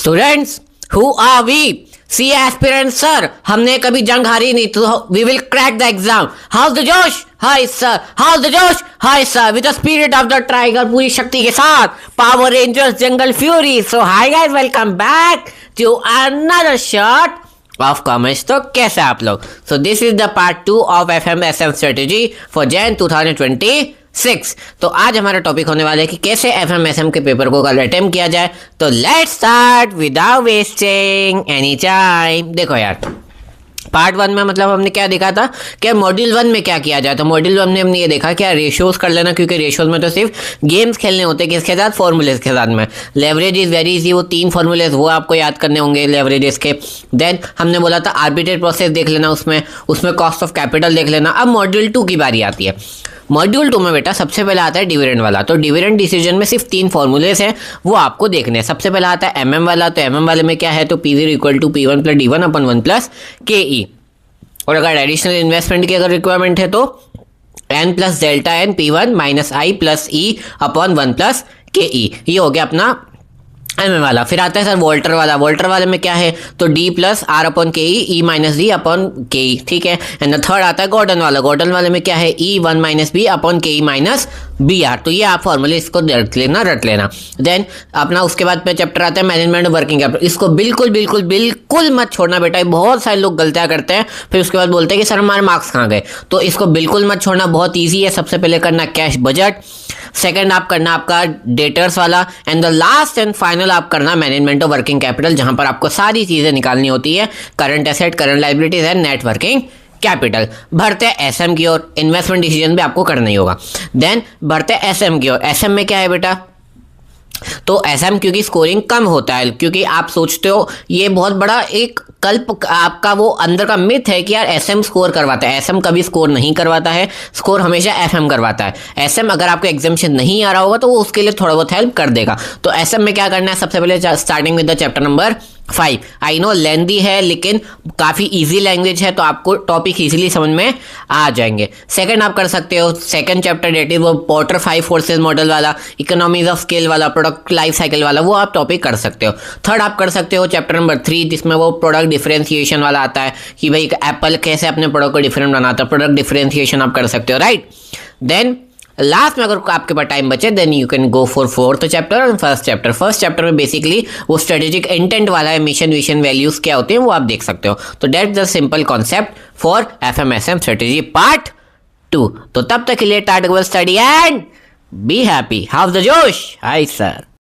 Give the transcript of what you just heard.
Students, who are we? C aspirant sir, हमने कभी जंग हारी नहीं, तो we will crack the exam. How's the josh? High sir. How's the josh? High sir. With the spirit of the tiger, पूरी शक्ति के साथ, power rangers jungle fury. So hi guys, welcome back to another shot of commerce. तो कैसे आप लोग? So this is the part 2 of FMSM strategy for Jan 2026। तो आज हमारा टॉपिक होने वाला है कि कैसे FMSM के पेपर को कल अटेम्प्ट किया जाए। तो let's start without wasting any time. देखो यार, पार्ट 1 में मतलब हमने क्या देखा था कि मॉड्यूल 1 में क्या किया जाए। तो मॉड्यूल 1 में हमने ये देखा कि रेशियोज कर लेना, क्योंकि रेशियोज में तो सिर्फ गेम्स खेलने होते हैं। किसके साथ? फॉर्मूलेस के साथ में। लेवरेज इज वेरी इजी, वो 3 फॉर्मूलेस वो आपको याद करने होंगे लेवरेजेस के। देन हमने बोला था आर्बिट्रेट प्रोसेस देख लेना, उसमें कॉस्ट ऑफ कैपिटल देख लेना। अब मॉड्यूल 2 की बारी आती है। मॉड्यूल 2 में बेटा सबसे पहले आता है डिविडेंड वाला। तो डिविडेंड डिसीजन में सिर्फ 3 फॉर्मूलेस हैं, वो आपको देखने हैं। सबसे पहले आता है MM वाला। तो MM वाले में क्या है? तो P0 equal to P1 plus D1 upon 1 plus KE। और अगर एडिशनल इन्वेस्टमेंट की अगर रिक्वायरमेंट है तो N plus delta N P1 minus I plus E upon 1 plus KE। ये हो गया अपना MM वाला। फिर आता है सर वोल्टर वाला। वोल्टर वाले में क्या है? तो D plus R upon KE, E minus D upon KE, ठीक है। एंड द थर्ड आता है गॉर्डन वाला। गॉर्डन वाले में क्या है? E 1 minus B upon KE minus BR। तो ये आप फॉर्मूले इसको रट लेना। देन अपना उसके बाद पे चैप्टर आता है मैनेजमेंट ऑफ वर्किंग कैपिटल। इसको बिल्कुल मत छोड़ना बेटा। ये बहुत सारे लोग गलतियां करते हैं, फिर उसके बाद बोलते हैं कि सर हमारे मार्क्स कहाँ गए। तो इसको बिल्कुल मत छोड़ना, बहुत ईजी है। सबसे पहले करना कैश बजट, सेकंड आप करना आपका डेटर्स वाला, and the last and final आप करना मैनेजमेंट ऑफ वर्किंग कैपिटल, जहां पर आपको सारी चीजें निकालनी होती है। Current asset, current liabilities and net working capital. भरते SM की ओर, इन्वेस्टमेंट डिसीजन भी आपको करना ही होगा। देन भरते SM की ओर। SM में क्या है बेटा? तो SM क्योंकि स्कोरिंग कम होता है, क्योंकि आप सोचते हो ये बहुत बड़ा एक कल्प आपका वो अंदर का मिथ है कि यार SM स्कोर करवाता है। SM कभी स्कोर नहीं करवाता है, स्कोर हमेशा FM करवाता है। SM अगर आपको एग्जामिनेशन नहीं आ रहा होगा तो वो उसके लिए थोड़ा बहुत हेल्प कर देगा। तो SM में क्या करना है? सबसे पहले starting with the chapter number 5। I know lengthy है, लेकिन काफ़ी इजी लैंग्वेज है, तो आपको टॉपिक इजीली समझ में आ जाएंगे। सेकंड आप कर सकते हो सेकंड चैप्टर, डेट इज वो पोर्टर 5 फोर्सेज मॉडल वाला, इकोनॉमीज ऑफ स्केल वाला, प्रोडक्ट लाइफ साइकिल वाला, वो आप टॉपिक कर सकते हो। थर्ड आप कर सकते हो चैप्टर नंबर 3, जिसमें वो प्रोडक्ट डिफरेंशिएशन वाला आता है कि भाई एप्पल कैसे अपने प्रोडक्ट को डिफरेंट बनाता है। प्रोडक्ट डिफरेंशिएशन आप कर सकते हो, राइट। देन लास्ट में अगर आपके पास टाइम बचे then you can go for 4th chapter और फर्स्ट चैप्टर में बेसिकली वो स्ट्रेटेजिक इंटेंट वाला है, मिशन विजन वैल्यूज क्या होते हैं वो आप देख सकते हो। तो that's the simple concept for FMSM strategy part 2। तो तब तक के लिए tata study and be happy. How the josh? High sir.